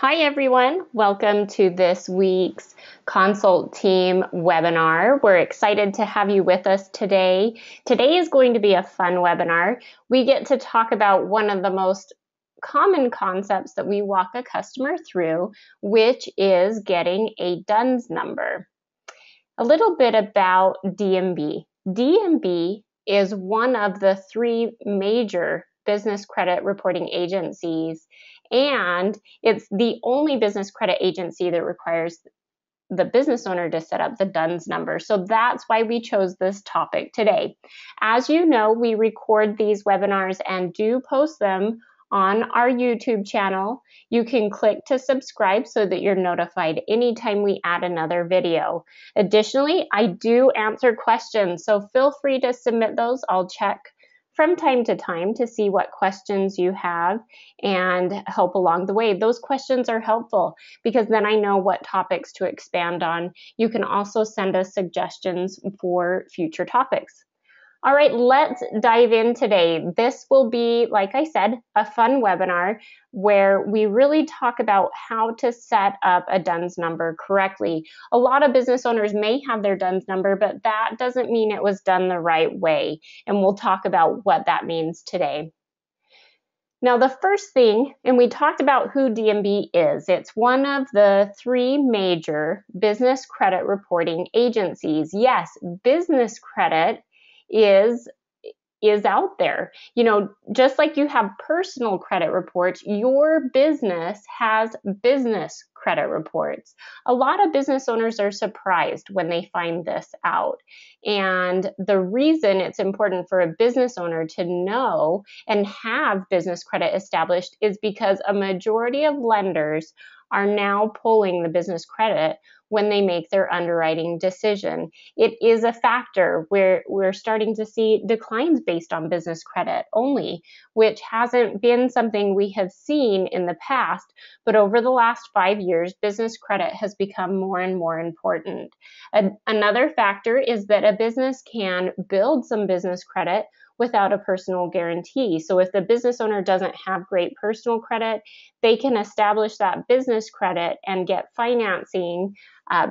Hi everyone, welcome to this week's Consult Team webinar. We're excited to have you with us today. Today is going to be a fun webinar. We get to talk about one of the most common concepts that we walk a customer through, which is getting a DUNS number. A little bit about DMB. DMB is one of the three major business credit reporting agencies, and it's the only business credit agency that requires the business owner to set up the DUNS number. So that's why we chose this topic today. As you know, we record these webinars and do post them on our YouTube channel. You can click to subscribe so that you're notified anytime we add another video. Additionally, I do answer questions, so feel free to submit those. I'll check from time to time to see what questions you have and help along the way. Those questions are helpful because then I know what topics to expand on. You can also send us suggestions for future topics. All right, let's dive in today. This will be, like I said, a fun webinar where we really talk about how to set up a DUNS number correctly. A lot of business owners may have their DUNS number, but that doesn't mean it was done the right way. And we'll talk about what that means today. Now, the first thing, and we talked about who DMB is. It's one of the three major business credit reporting agencies. Yes, business credit is out there. You know, just like you have personal credit reports, your business has business credit reports. A lot of business owners are surprised when they find this out. And the reason it's important for a business owner to know and have business credit established is because a majority of lenders are now pulling the business credit when they make their underwriting decision. It is a factor where we're starting to see declines based on business credit only, which hasn't been something we have seen in the past, but over the last 5 years, business credit has become more and more important. Another factor is that a business can build some business credit without a personal guarantee. So if the business owner doesn't have great personal credit, they can establish that business credit and get financing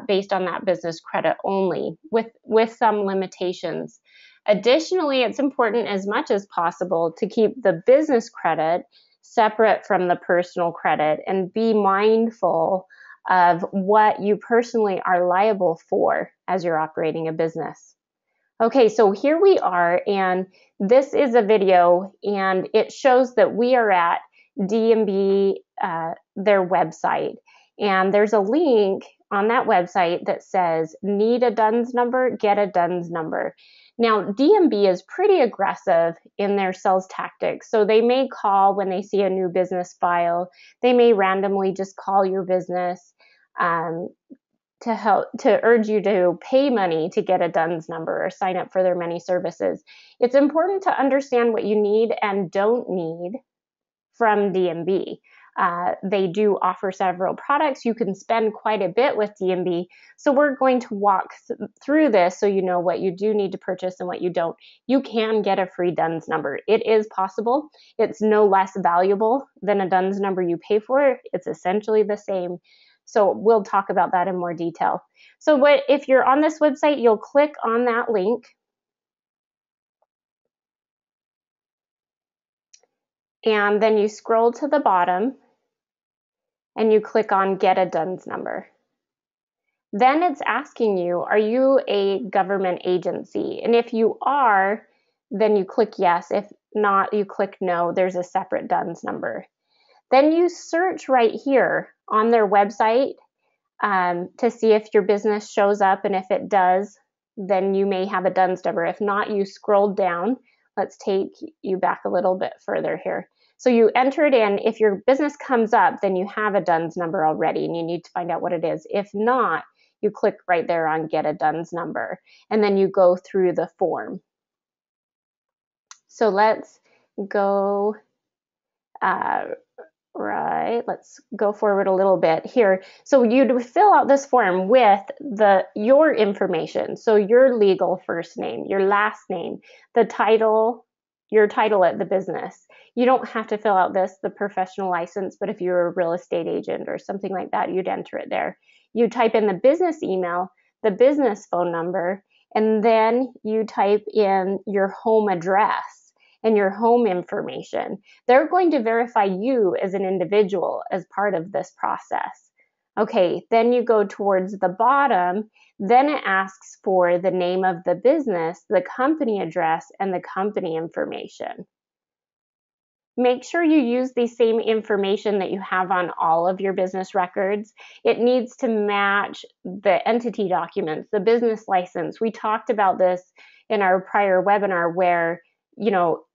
based on that business credit only with some limitations. Additionally, it's important as much as possible to keep the business credit separate from the personal credit and be mindful of what you personally are liable for as you're operating a business. Okay, so here we are, and this is a video, and it shows that we are at DMB, their website, and there's a link on that website that says, need a DUNS number, get a DUNS number. Now, DMB is pretty aggressive in their sales tactics, so they may call when they see a new business file. They may randomly just call your business to urge you to pay money to get a DUNS number or sign up for their many services. It's important to understand what you need and don't need from DMB. They do offer several products. You can spend quite a bit with DMB. So we're going to walk through this so you know what you do need to purchase and what you don't. You can get a free DUNS number. It is possible. It's no less valuable than a DUNS number you pay for. It's essentially the same. So we'll talk about that in more detail. So if you're on this website, you'll click on that link. And then you scroll to the bottom and you click on Get a DUNS number. Then it's asking you, are you a government agency? And if you are, then you click yes. If not, you click no. There's a separate DUNS number. Then you search right here on their website to see if your business shows up, and if it does, then you may have a DUNS number. If not, you scroll down. Let's take you back a little bit further here. So you enter it in. If your business comes up, then you have a DUNS number already, and you need to find out what it is. If not, you click right there on Get a DUNS number, and then you go through the form. So let's go let's go forward a little bit here. So you'd fill out this form with your information. So your legal first name, your last name, the title your title at the business. You don't have to fill out the professional license, but if you're a real estate agent or something like that, you'd enter it there. You type in the business email, the business phone number, and then you type in your home address and your home information. They're going to verify you as an individual as part of this process. Okay, then you go towards the bottom, then it asks for the name of the business, the company address, and the company information. Make sure you use the same information that you have on all of your business records. It needs to match the entity documents, the business license. We talked about this in our prior webinar where,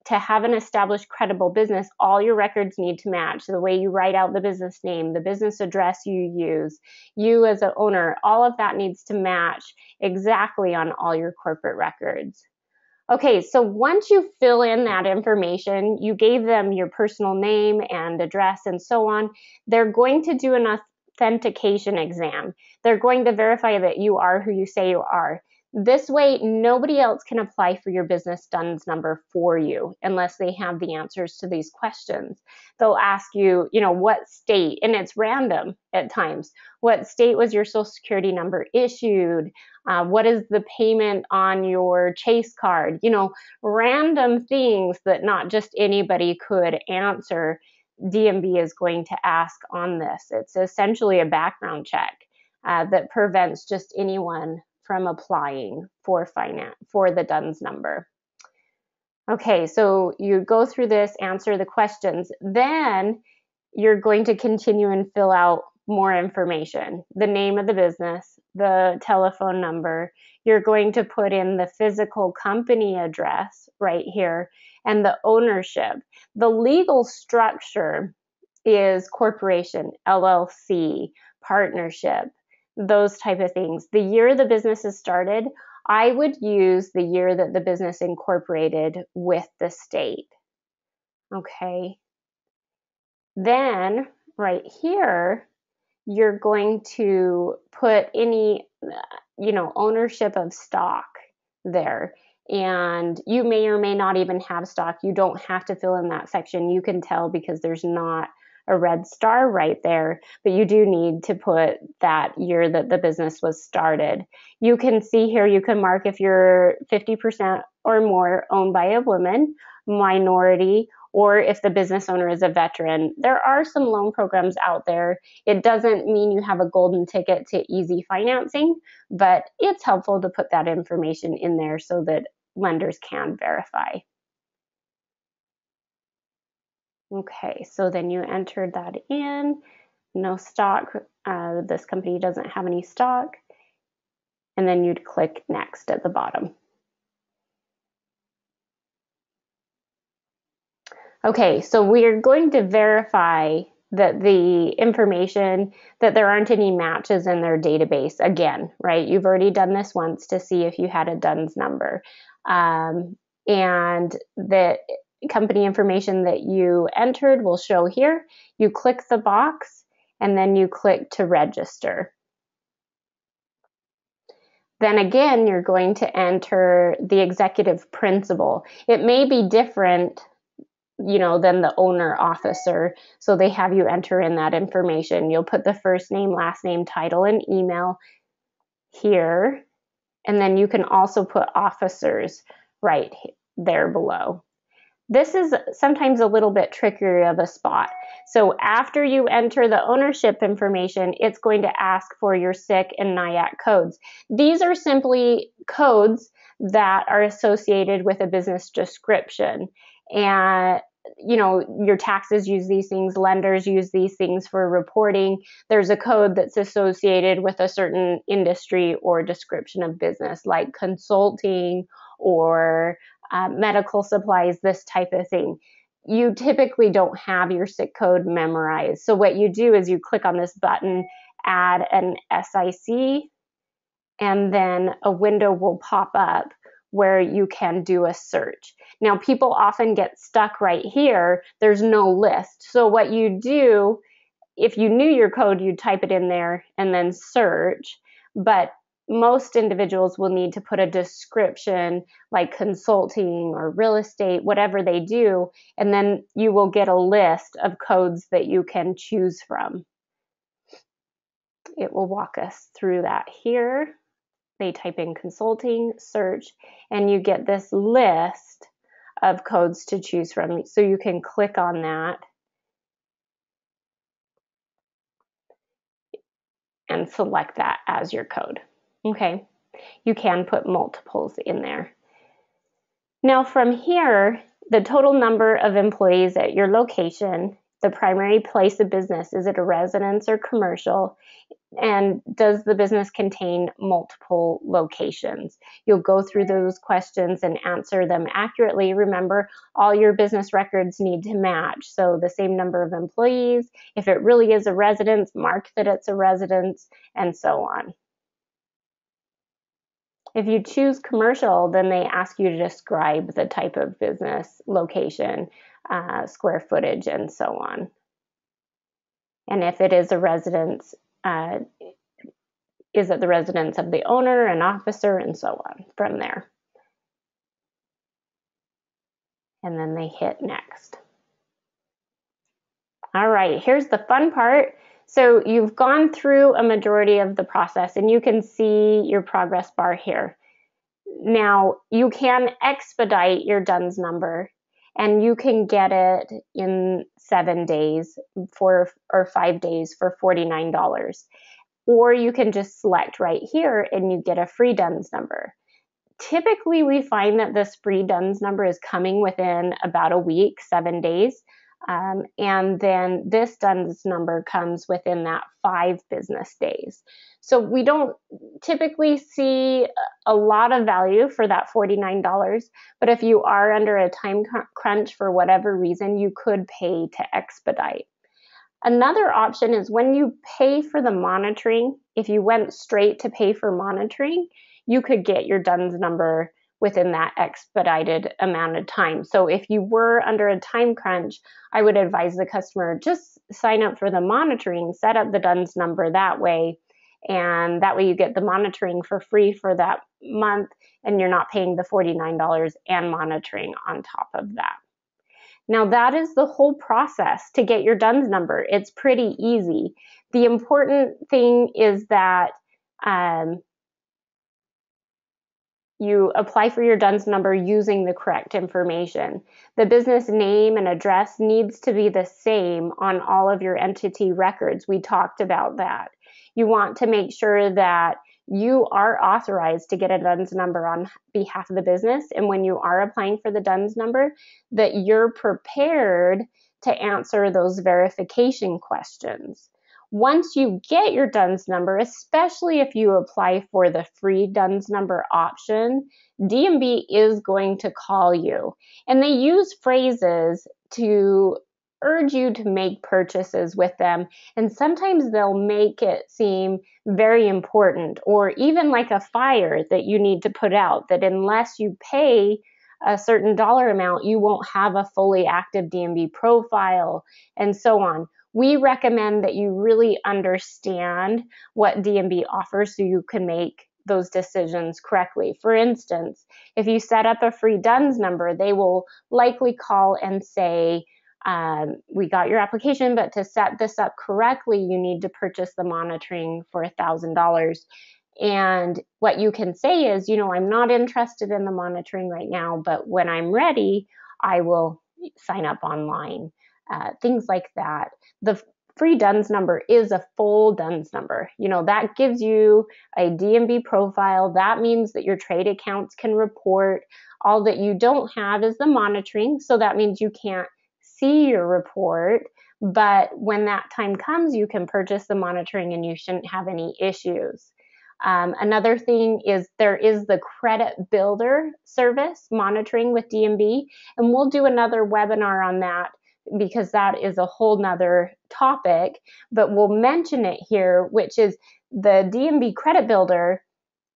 to have an established credible business, all your records need to match. The way you write out the business name, the business address you use, you as an owner, all of that needs to match exactly on all your corporate records. Okay, so once you fill in that information, you gave them your personal name and address and so on, they're going to do an authentication exam. They're going to verify that you are who you say you are. This way, nobody else can apply for your business DUNS number for you unless they have the answers to these questions. They'll ask you, what state, and it's random at times, what state was your social security number issued? What is the payment on your Chase card? Random things that not just anybody could answer. DMV is going to ask on this. It's essentially a background check that prevents just anyone from applying for the DUNS number. Okay, so you go through this, answer the questions, then you're going to continue and fill out more information, the name of the business, the telephone number. You're going to put in the physical company address right here and the ownership. The legal structure is corporation, LLC, partnership, those type of things. The year the business is started, I would use the year that the business incorporated with the state. Okay. Then right here, you're going to put any, ownership of stock there. And you may or may not even have stock. You don't have to fill in that section. You can tell because there's not a red star right there, but you do need to put that year that the business was started. You can see here, you can mark if you're 50% or more owned by a woman, minority, or if the business owner is a veteran. There are some loan programs out there. It doesn't mean you have a golden ticket to easy financing, but it's helpful to put that information in there so that lenders can verify. Okay, so then you entered that in. No stock. This company doesn't have any stock. And then you'd click next at the bottom. Okay, so we're going to verify that the information, that there aren't any matches in their database again, right? You've already done this once to see if you had a DUNS number. And the company information that you entered will show here. You click the box and then you click to register. Then again, you're going to enter the executive principal. It may be different than the owner officer. So they have you enter in that information. You'll put the first name, last name, title, and email here. And then you can also put officers right there below. This is sometimes a little bit trickier of a spot. So after you enter the ownership information, it's going to ask for your SIC and NIAC codes. These are simply codes that are associated with a business description. And your taxes use these things, lenders use these things for reporting. There's a code that's associated with a certain industry or description of business, like consulting or medical supplies, this type of thing. You typically don't have your SIC code memorized. So what you do is you click on this button, add an SIC, and then a window will pop up where you can do a search. Now, people often get stuck right here. There's no list. So what you do, if you knew your code, you'd type it in there and then search. But most individuals will need to put a description like consulting or real estate, whatever they do, and then you will get a list of codes that you can choose from. It will walk us through that here. They type in consulting, search, and you get this list of codes to choose from. So you can click on that and select that as your code. Okay, you can put multiples in there. Now from here, the total number of employees at your location, the primary place of business, is it a residence or commercial? And does the business contain multiple locations? You'll go through those questions and answer them accurately. Remember, all your business records need to match. So the same number of employees, if it really is a residence, mark that it's a residence, and so on. If you choose commercial, then they ask you to describe the type of business, location, square footage, and so on. And if it is a residence, is it the residence of the owner, an officer, and so on from there. And then they hit next. All right, here's the fun part. So you've gone through a majority of the process and you can see your progress bar here. Now you can expedite your DUNS number and you can get it in 7 days or 5 days for $49. Or you can just select right here and you get a free DUNS number. Typically, we find that this free DUNS number is coming within about a week, 7 days. And then this DUNS number comes within that 5 business days. So we don't typically see a lot of value for that $49, but if you are under a time crunch for whatever reason, you could pay to expedite. Another option is when you pay for the monitoring, if you went straight to pay for monitoring, you could get your DUNS number within that expedited amount of time. So if you were under a time crunch, I would advise the customer just sign up for the monitoring, set up the DUNS number that way, and that way you get the monitoring for free for that month and you're not paying the $49 and monitoring on top of that. Now that is the whole process to get your DUNS number. It's pretty easy. The important thing is that you apply for your DUNS number using the correct information. The business name and address needs to be the same on all of your entity records. We talked about that. You want to make sure that you are authorized to get a DUNS number on behalf of the business. And when you are applying for the DUNS number, that you're prepared to answer those verification questions. Once you get your DUNS number, especially if you apply for the free DUNS number option, DMB is going to call you. And they use phrases to urge you to make purchases with them. And sometimes they'll make it seem very important or even like a fire that you need to put out, that unless you pay a certain dollar amount, you won't have a fully active DMB profile and so on. We recommend that you really understand what DMB offers so you can make those decisions correctly. For instance, if you set up a free DUNS number, they will likely call and say, we got your application, but to set this up correctly, you need to purchase the monitoring for $1,000. And what you can say is, I'm not interested in the monitoring right now, but when I'm ready, I will sign up online. Things like that. The free DUNS number is a full DUNS number. That gives you a DMB profile. That means that your trade accounts can report. All that you don't have is the monitoring. So that means you can't see your report. But when that time comes, you can purchase the monitoring and you shouldn't have any issues. Another thing is there is the credit builder service monitoring with DMB, and we'll do another webinar on that because that is a whole nother topic, but we'll mention it here, which is the DMB credit builder.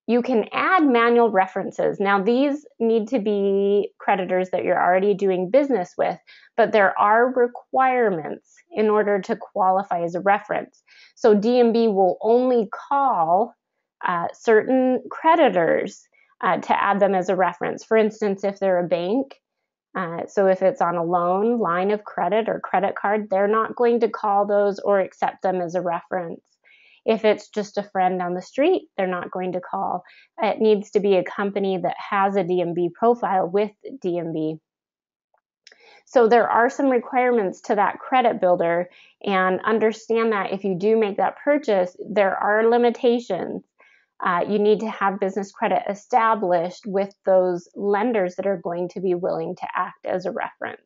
You can add manual references. Now these need to be creditors that you're already doing business with, but there are requirements in order to qualify as a reference. So DMB will only call certain creditors to add them as a reference. For instance, if they're a bank, so if it's on a loan, line of credit, or credit card, they're not going to call those or accept them as a reference. If it's just a friend on the street, they're not going to call. It needs to be a company that has a DMB profile with DMB. So there are some requirements to that credit builder, and understand that if you do make that purchase, there are limitations. You need to have business credit established with those lenders that are going to be willing to act as a reference.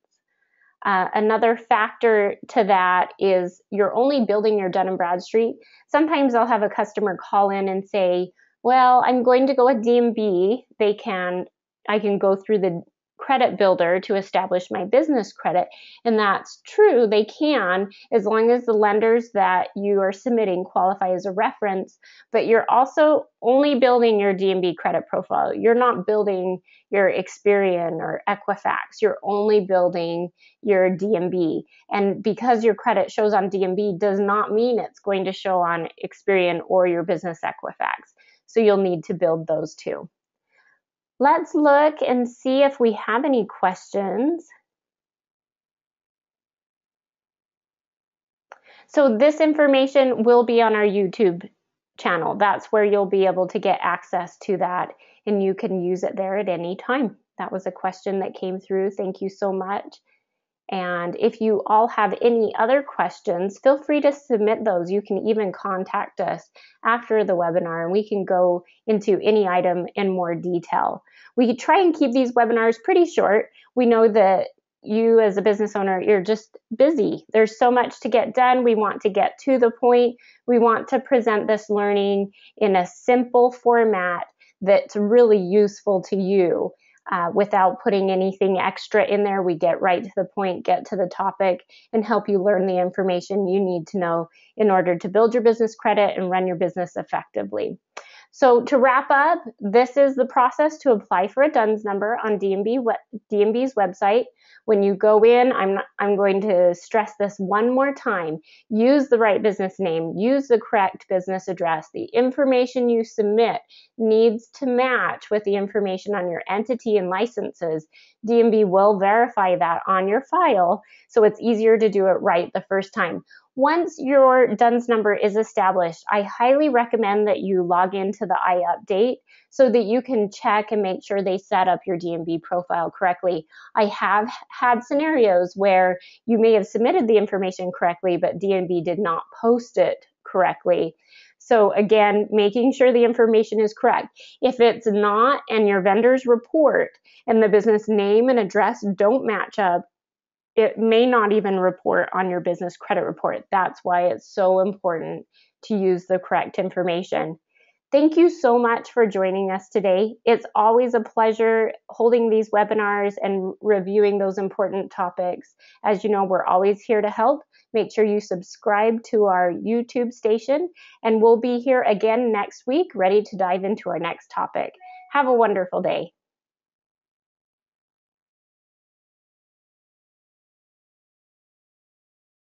Another factor to that is you're only building your Dun & Bradstreet. Sometimes I'll have a customer call in and say, well, I'm going to go with DMB. I can go through the credit builder to establish my business credit. And that's true, they can, as long as the lenders that you are submitting qualify as a reference, but you're also only building your DMB credit profile. You're not building your Experian or Equifax. You're only building your DMB. And because your credit shows on DMB does not mean it's going to show on Experian or your business Equifax. So you'll need to build those too. Let's look and see if we have any questions. So this information will be on our YouTube channel. That's where you'll be able to get access to that, and you can use it there at any time. That was a question that came through. Thank you so much. And if you all have any other questions, feel free to submit those. You can even contact us after the webinar, and we can go into any item in more detail. We try and keep these webinars pretty short. We know that you as a business owner, you're just busy. There's so much to get done. We want to get to the point. We want to present this learning in a simple format that's really useful to you. Without putting anything extra in there. We get right to the point, get to the topic, and help you learn the information you need to know in order to build your business credit and run your business effectively. So to wrap up, this is the process to apply for a DUNS number on DMB's website. When you go in, I'm going to stress this one more time. Use the right business name. Use the correct business address. The information you submit needs to match with the information on your entity and licenses. DMB will verify that on your file, so it's easier to do it right the first time. Once your DUNS number is established, I highly recommend that you log into the iUpdate so that you can check and make sure they set up your DMB profile correctly. I have had scenarios where you may have submitted the information correctly, but DMB did not post it correctly. So again, making sure the information is correct. If it's not, and your vendor's report and the business name and address don't match up, it may not even report on your business credit report. That's why it's so important to use the correct information. Thank you so much for joining us today. It's always a pleasure holding these webinars and reviewing those important topics. As you know, we're always here to help. Make sure you subscribe to our YouTube station, and we'll be here again next week, ready to dive into our next topic. Have a wonderful day.